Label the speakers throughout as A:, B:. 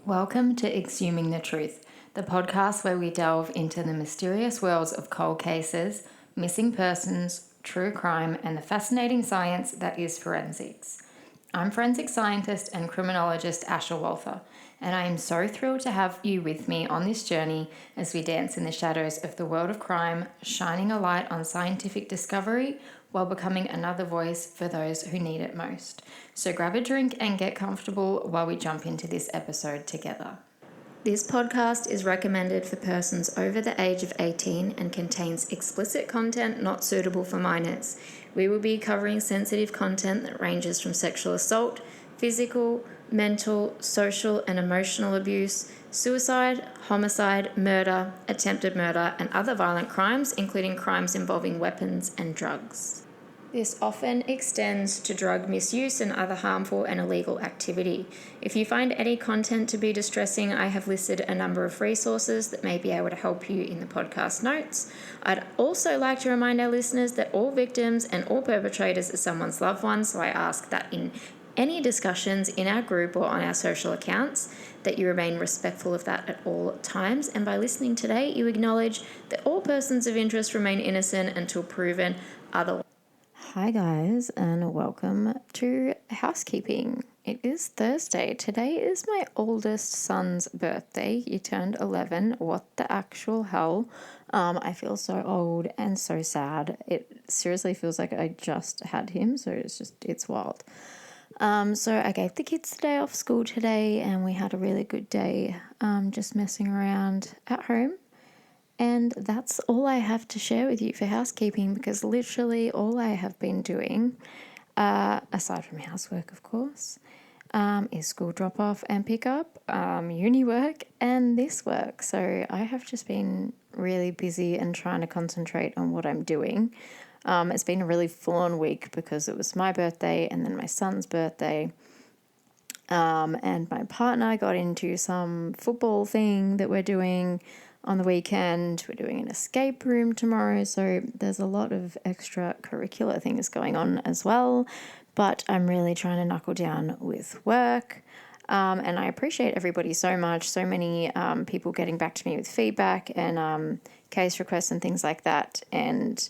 A: Welcome to Exhuming the Truth, the podcast where we delve into the mysterious worlds of cold cases, missing persons, true crime, and the fascinating science that is forensics. I'm forensic scientist and criminologist Asher Walther, and I am so thrilled to have you with me on this journey as we dance in the shadows of the world of crime, shining a light on scientific discovery while becoming another voice for those who need it most. So grab a drink and get comfortable while we jump into this episode together. This podcast is recommended for persons over the age of 18 and contains explicit content not suitable for minors. We will be covering sensitive content that ranges from sexual assault, physical, mental, social, and emotional abuse, suicide, homicide, murder, attempted murder, and other violent crimes, including crimes involving weapons and drugs. This often extends to drug misuse and other harmful and illegal activity. If you find any content to be distressing, I have listed a number of resources that may be able to help you in the podcast notes. I'd also like to remind our listeners that all victims and all perpetrators are someone's loved ones, so I ask that in any discussions in our group or on our social accounts that you remain respectful of that at all times, and by listening today you acknowledge that all persons of interest remain innocent until proven otherwise. Hi guys, and welcome to housekeeping. It is Thursday. Today is my oldest son's birthday. He turned 11. What the actual hell? I feel so old and so sad. It seriously feels like I just had him, so it's wild. So I gave the kids the day off school today, and we had a really good day just messing around at home. And that's all I have to share with you for housekeeping, because literally all I have been doing, aside from housework of course, is school drop-off and pick-up, uni work, and this work. So I have just been really busy and trying to concentrate on what I'm doing. It's been a really full-on week because it was my birthday and then my son's birthday. And my partner got into some football thing that we're doing on the weekend. We're doing an escape room tomorrow, so there's a lot of extracurricular things going on as well, but I'm really trying to knuckle down with work, and I appreciate everybody so much. So many people getting back to me with feedback and case requests and things like that, and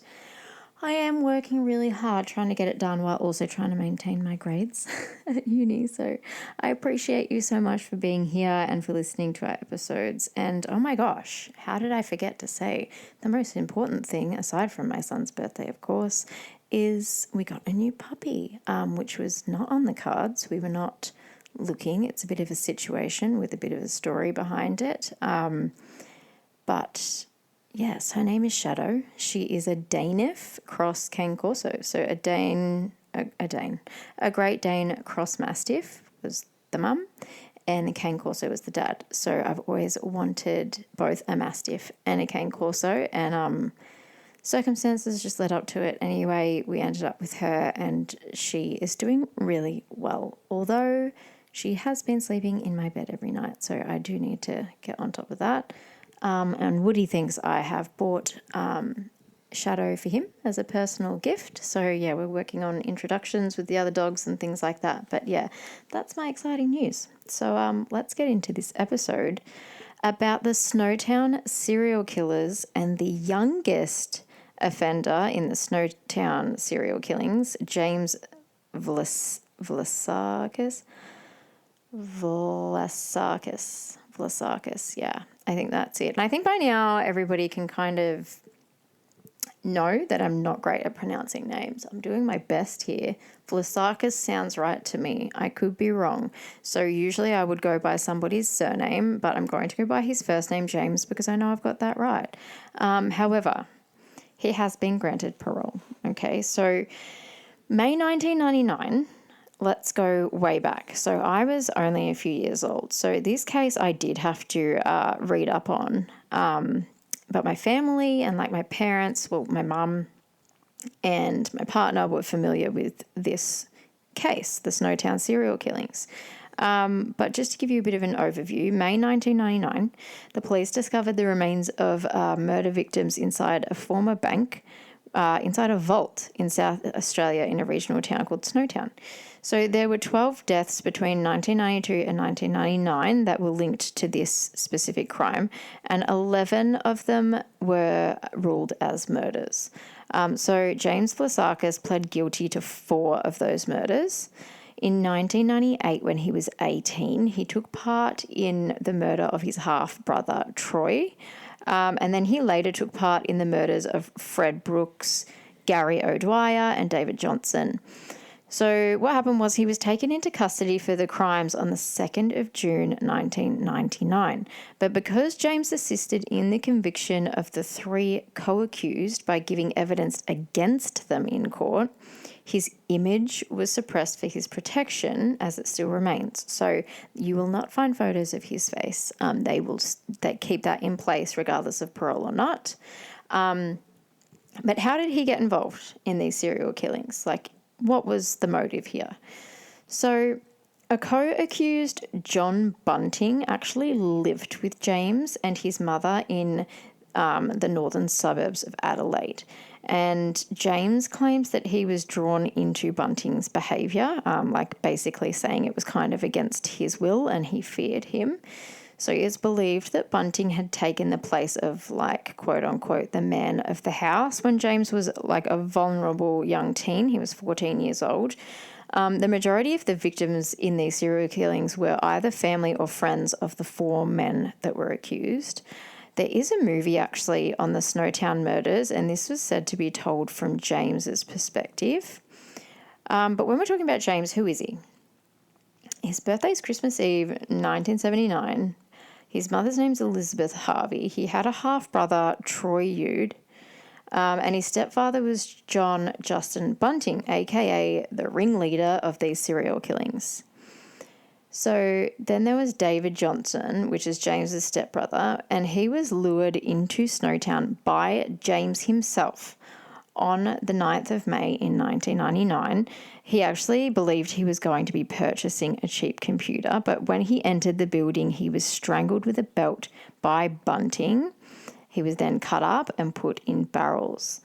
A: I am working really hard trying to get it done while also trying to maintain my grades at uni. So I appreciate you so much for being here and for listening to our episodes. And oh my gosh, how did I forget to say the most important thing, aside from my son's birthday, of course, is we got a new puppy, which was not on the cards. We were not looking. It's a bit of a situation with a bit of a story behind it. But yes, her name is Shadow. She is a Daniff cross Cane Corso. So a Great Dane cross Mastiff was the mum, and a Cane Corso was the dad. So I've always wanted both a Mastiff and a Cane Corso, and circumstances just led up to it. Anyway, we ended up with her, and she is doing really well, although she has been sleeping in my bed every night, so I do need to get on top of that. And Woody thinks I have bought Shadow for him as a personal gift. So, yeah, we're working on introductions with the other dogs and things like that. But, yeah, that's my exciting news. So let's get into this episode about the Snowtown serial killers and the youngest offender in the Snowtown serial killings, James Vlassakis. Vlassakis, yeah, I think that's it. And I think by now everybody can kind of know that I'm not great at pronouncing names. I'm doing my best here. Vlassakis sounds right to me. I could be wrong. So usually I would go by somebody's surname, but I'm going to go by his first name, James, because I know I've got that right. However, he has been granted parole. Okay, so May 1999... let's go way back. So I was only a few years old. So this case I did have to read up on. But my family and like my parents, well, my mum and my partner were familiar with this case, the Snowtown serial killings. But just to give you a bit of an overview, May 1999, the police discovered the remains of murder victims inside a former bank, inside a vault in South Australia in a regional town called Snowtown. So there were 12 deaths between 1992 and 1999 that were linked to this specific crime, and 11 of them were ruled as murders. So James Vlassakis pled guilty to 4 of those murders. In 1998, when he was 18, he took part in the murder of his half-brother, Troy, and then he later took part in the murders of Fred Brooks, Gary O'Dwyer, and David Johnson. So what happened was he was taken into custody for the crimes on the 2nd of June 1999. But because James assisted in the conviction of the 3 co-accused by giving evidence against them in court, his image was suppressed for his protection, as it still remains. So you will not find photos of his face. They keep that in place regardless of parole or not. But how did he get involved in these serial killings? Like, what was the motive here? So a co-accused, John Bunting, actually lived with James and his mother in the northern suburbs of Adelaide. And James claims that he was drawn into Bunting's behaviour, like basically saying it was kind of against his will and he feared him. So it's believed that Bunting had taken the place of, like, quote unquote, the man of the house when James was like a vulnerable young teen. He was 14 years old. The majority of the victims in these serial killings were either family or friends of the 4 men that were accused. There is a movie actually on the Snowtown murders, and this was said to be told from James's perspective. But when we're talking about James, who is he? His birthday is Christmas Eve, 1979. His mother's name's Elizabeth Harvey. He had a half-brother, Troy Yude, and his stepfather was John Justin Bunting, aka the ringleader of these serial killings. So then there was David Johnson, which is James's stepbrother, and he was lured into Snowtown by James himself on the 9th of May in 1999. He actually believed he was going to be purchasing a cheap computer, but when he entered the building, he was strangled with a belt by Bunting. He was then cut up and put in barrels.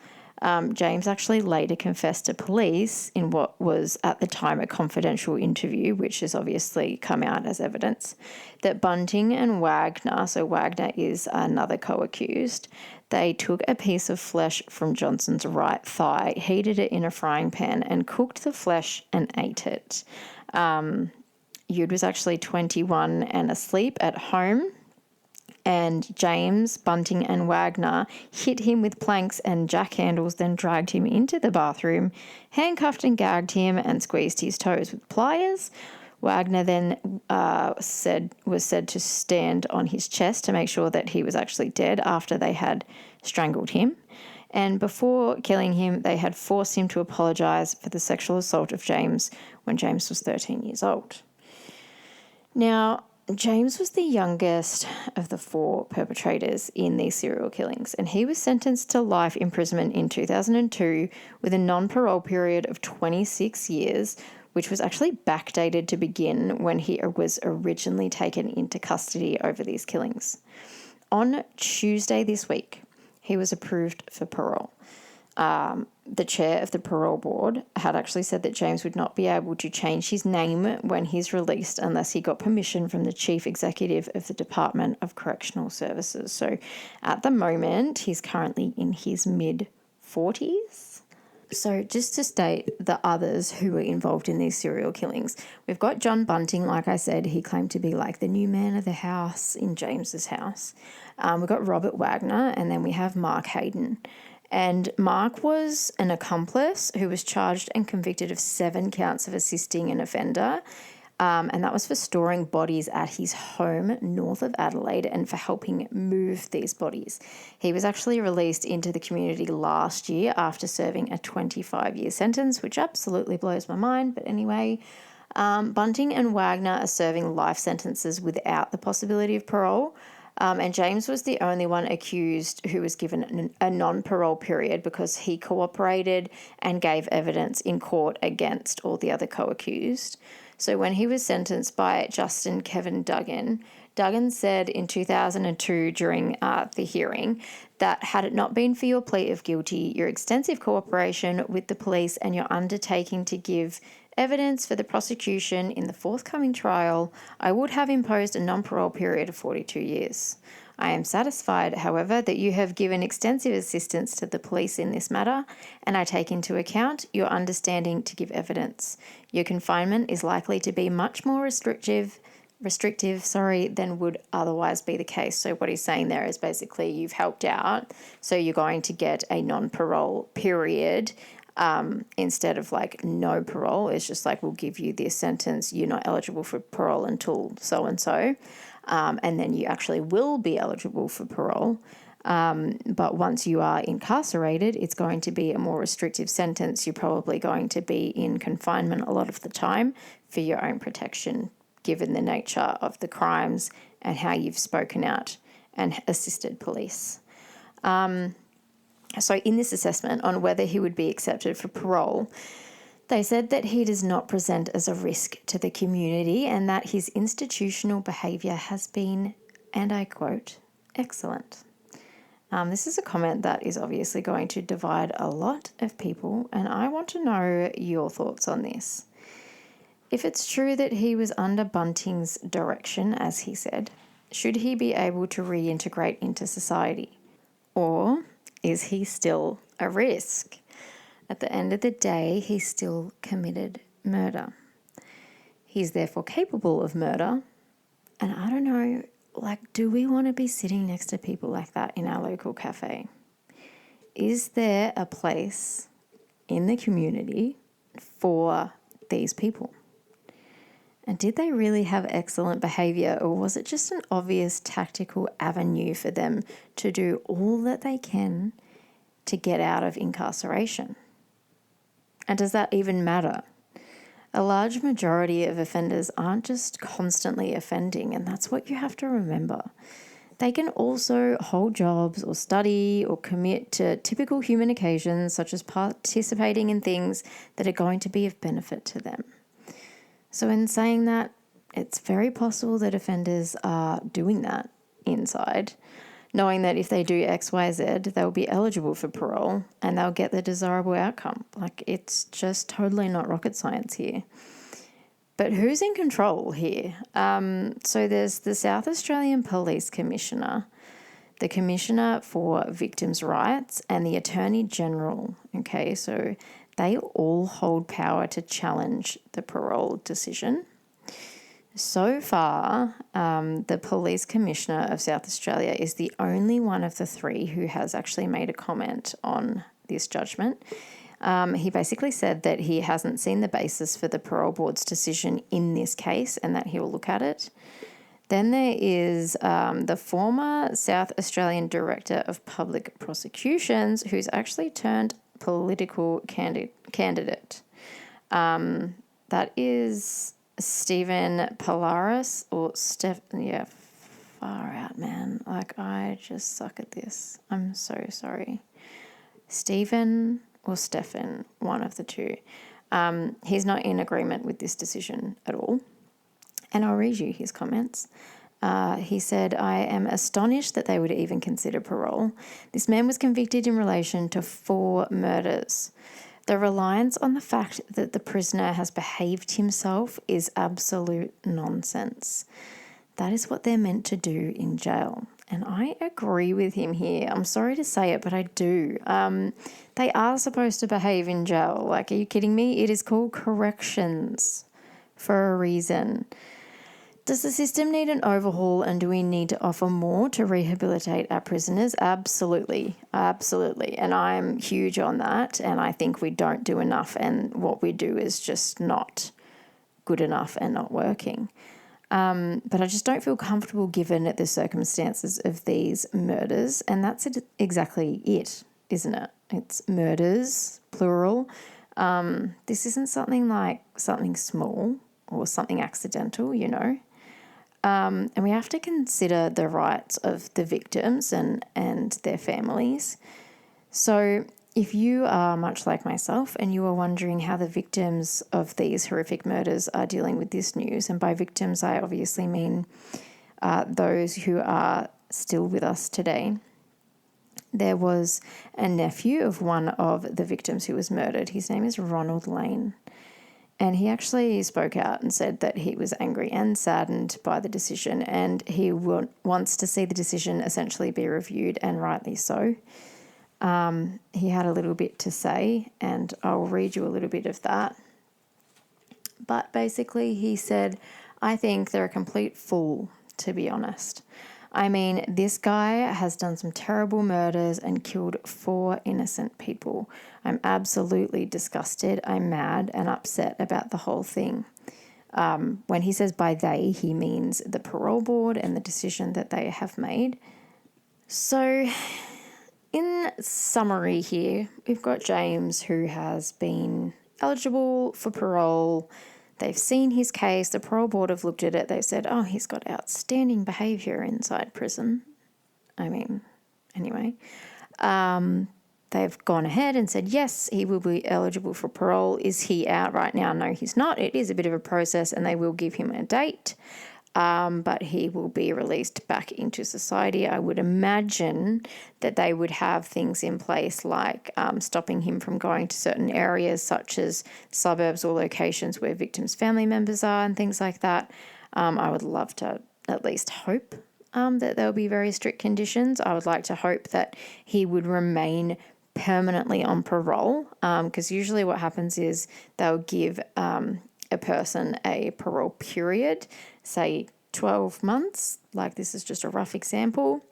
A: James actually later confessed to police in what was at the time a confidential interview, which has obviously come out as evidence, that Bunting and Wagner, so Wagner is another co-accused, they took a piece of flesh from Johnson's right thigh, heated it in a frying pan, and cooked the flesh and ate it. Yude was actually 21 and asleep at home, and James, Bunting and Wagner hit him with planks and jack handles, then dragged him into the bathroom, handcuffed and gagged him, and squeezed his toes with pliers. Wagner then was said to stand on his chest to make sure that he was actually dead after they had strangled him. And before killing him, they had forced him to apologise for the sexual assault of James when James was 13 years old. Now, James was the youngest of the 4 perpetrators in these serial killings, and he was sentenced to life imprisonment in 2002 with a non-parole period of 26 years, which was actually backdated to begin when he was originally taken into custody over these killings. On Tuesday this week, he was approved for parole. The chair of the parole board had actually said that James would not be able to change his name when he's released unless he got permission from the chief executive of the Department of Correctional Services. So at the moment, he's currently in his mid-40s. So just to state the others who were involved in these serial killings, we've got John Bunting, like I said, he claimed to be like the new man of the house in James's house. We've got Robert Wagner, and then we have Mark Hayden. And Mark was an accomplice who was charged and convicted of 7 counts of assisting an offender, and that was for storing bodies at his home north of Adelaide and for helping move these bodies. He was actually released into the community last year after serving a 25-year sentence, which absolutely blows my mind. But anyway, Bunting and Wagner are serving life sentences without the possibility of parole. And James was the only one accused who was given a non-parole period because he cooperated and gave evidence in court against all the other co-accused. So when he was sentenced by Justin Kevin Duggan, Duggan said in 2002 during the hearing that had it not been for your plea of guilty, your extensive cooperation with the police and your undertaking to give evidence for the prosecution in the forthcoming trial, I would have imposed a non-parole period of 42 years. I am satisfied, however, that you have given extensive assistance to the police in this matter, and I take into account your understanding to give evidence. Your confinement is likely to be much more restrictive, than would otherwise be the case. So what he's saying there is basically you've helped out, so you're going to get a non-parole period instead of like no parole. It's just like, we'll give you this sentence, you're not eligible for parole until so-and-so, and then you actually will be eligible for parole. But once you are incarcerated, it's going to be a more restrictive sentence. You're probably going to be in confinement a lot of the time for your own protection, given the nature of the crimes and how you've spoken out and assisted police. So in this assessment on whether he would be accepted for parole, they said that he does not present as a risk to the community and that his institutional behaviour has been, and I quote, excellent. This is a comment that is obviously going to divide a lot of people, and I want to know your thoughts on this. If it's true that he was under Bunting's direction, as he said, should he be able to reintegrate into society? Or is he still a risk? At the end of the day, he still committed murder. He's therefore capable of murder. And I don't know, like, do we want to be sitting next to people like that in our local cafe? Is there a place in the community for these people? And did they really have excellent behaviour, or was it just an obvious tactical avenue for them to do all that they can to get out of incarceration? And does that even matter? A large majority of offenders aren't just constantly offending, and that's what you have to remember. They can also hold jobs or study or commit to typical human occasions, such as participating in things that are going to be of benefit to them. So in saying that, it's very possible that offenders are doing that inside, knowing that if they do X, Y, Z, they'll be eligible for parole and they'll get the desirable outcome. Like, it's just totally not rocket science here. But who's in control here? So there's the South Australian Police Commissioner, the Commissioner for Victims' Rights, and the Attorney General. Okay, so they all hold power to challenge the parole decision. So far, the Police Commissioner of South Australia is the only one of the three who has actually made a comment on this judgment. He basically said that he hasn't seen the basis for the parole board's decision in this case and that he will look at it. Then there is the former South Australian Director of Public Prosecutions, who's actually turned political candidate. That is Stephen Polaris or far out, man. Like, I just suck at this. I'm so sorry. Stephen or Stefan, one of the two. He's not in agreement with this decision at all. And I'll read you his comments. He said, I am astonished that they would even consider parole. This man was convicted in relation to 4 murders. The reliance on the fact that the prisoner has behaved himself is absolute nonsense. That is what they're meant to do in jail. And I agree with him here. I'm sorry to say it, but I do. They are supposed to behave in jail. Like, are you kidding me? It is called corrections for a reason. Does the system need an overhaul, and do we need to offer more to rehabilitate our prisoners? Absolutely. Absolutely. And I'm huge on that, and I think we don't do enough, and what we do is just not good enough and not working. But I just don't feel comfortable given the circumstances of these murders, and that's exactly it, isn't it? It's murders, plural. This isn't something like something small or something accidental, you know. And we have to consider the rights of the victims and their families. So if you are much like myself and you are wondering how the victims of these horrific murders are dealing with this news, and by victims I obviously mean those who are still with us today, there was a nephew of one of the victims who was murdered. His name is Ronald Lane. And he actually spoke out and said that he was angry and saddened by the decision, and he wants to see the decision essentially be reviewed, and rightly so. He had a little bit to say, and I'll read you a little bit of that. But basically he said, I think they're a complete fool, to be honest. I mean, this guy has done some terrible murders and killed 4 innocent people. I'm absolutely disgusted. I'm mad and upset about the whole thing. When he says by they, he means the parole board and the decision that they have made. So, in summary here, we've got James, who has been eligible for parole. They've seen his case. The parole board have looked at it. They've said, oh, he's got outstanding behaviour inside prison. I mean, anyway. They've gone ahead and said, yes, he will be eligible for parole. Is he out right now? No, he's not. It is a bit of a process, and they will give him a date. But he will be released back into society. I would imagine that they would have things in place like stopping him from going to certain areas such as suburbs or locations where victims' family members are and things like that. I would love to at least hope that there will be very strict conditions. I would like to hope that he would remain permanently on parole, because usually what happens is they'll give a person a parole period, say 12 months, like this is just a rough example,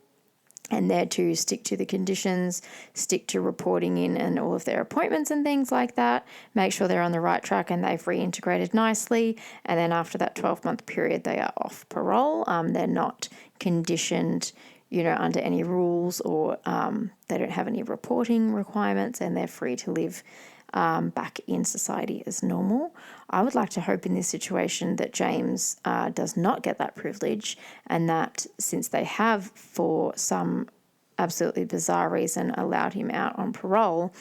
A: and they're to stick to the conditions, stick to reporting in and all of their appointments and things like that, make sure they're on the right track and they've reintegrated nicely, and then after that 12-month period they are off parole. They're not conditioned, under any rules, or they don't have any reporting requirements, and they're free to live back in society as normal. I would like to hope in this situation that James does not get that privilege, and that since they have, for some absolutely bizarre reason, allowed him out on parole,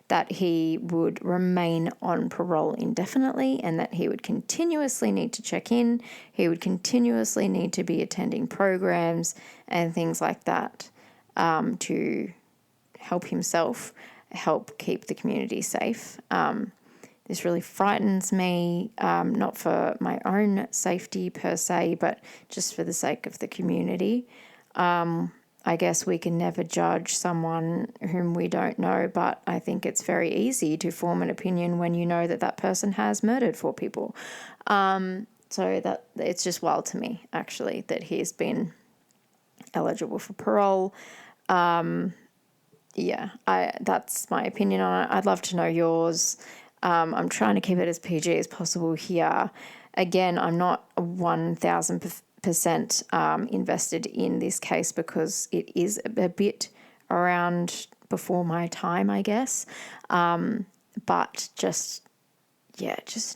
A: that he would remain on parole indefinitely, and that he would continuously need to check in. He would continuously need to be attending programs and things like that to help himself, help keep the community safe. This really frightens me, not for my own safety per se, but just for the sake of the community. I guess we can never judge someone whom we don't know, but I think it's very easy to form an opinion when you know that that person has murdered 4 people. So that it's just wild to me, actually, that he's been eligible for parole. That's my opinion on it. I'd love to know yours. I'm trying to keep it as PG as possible here. Again, I'm not 1,000% invested in this case because it is a bit around before my time, I guess. But just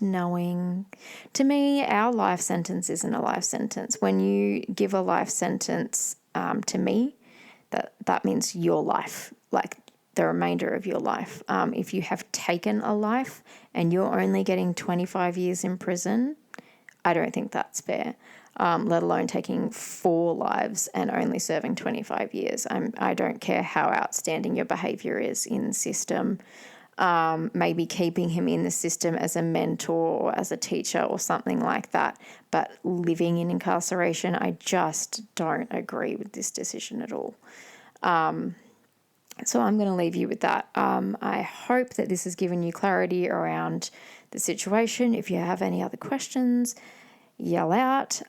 A: knowing, to me, our life sentence isn't a life sentence. When you give a life sentence to me, that means your life, like the remainder of your life. If you have taken a life and you're only getting 25 years in prison, I don't think that's fair, let alone taking 4 lives and only serving 25 years. I don't care how outstanding your behaviour is in the system. Maybe keeping him in the system as a mentor or as a teacher or something like that, but living in incarceration, I just don't agree with this decision at all. So I'm going to leave you with that. I hope that this has given you clarity around the situation. If you have any other questions, yell out.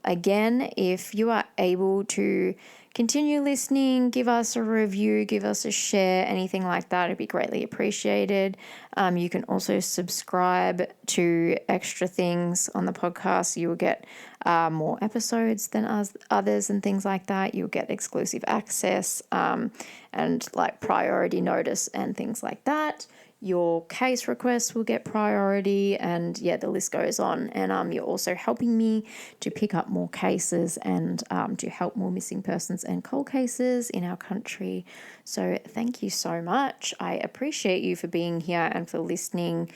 A: Again, if you are able to continue listening, give us a review, give us a share, anything like that, it'd be greatly appreciated. You can also subscribe to extra things on the podcast. You will get more episodes than others and things like that. You'll get exclusive access and like priority notice and things like that. Your case requests will get priority, and the list goes on. And you're also helping me to pick up more cases and to help more missing persons and cold cases in our country. So thank you so much. I appreciate you for being here and for listening.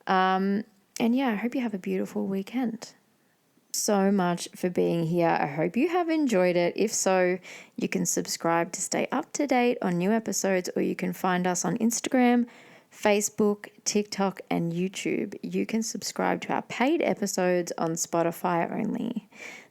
A: I hope you have a beautiful weekend. So much for being here. I hope you have enjoyed it. If so, you can subscribe to stay up to date on new episodes, or you can find us on Instagram, Facebook, TikTok, and YouTube, you can subscribe to our paid episodes on Spotify only.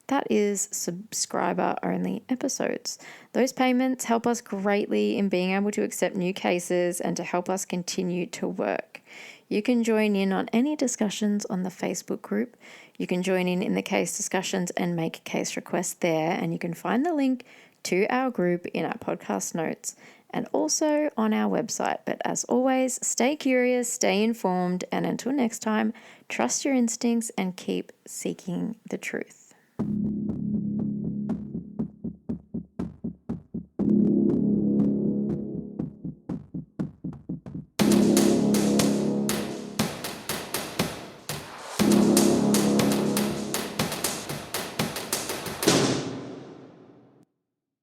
A: That is subscriber-only episodes. Those payments help us greatly in being able to accept new cases and to help us continue to work. You can join in on any discussions on the Facebook group. You can join in the case discussions and make case requests there, and you can find the link to our group in our podcast notes and also on our website. But as always, stay curious, stay informed, and until next time, trust your instincts and keep seeking the truth.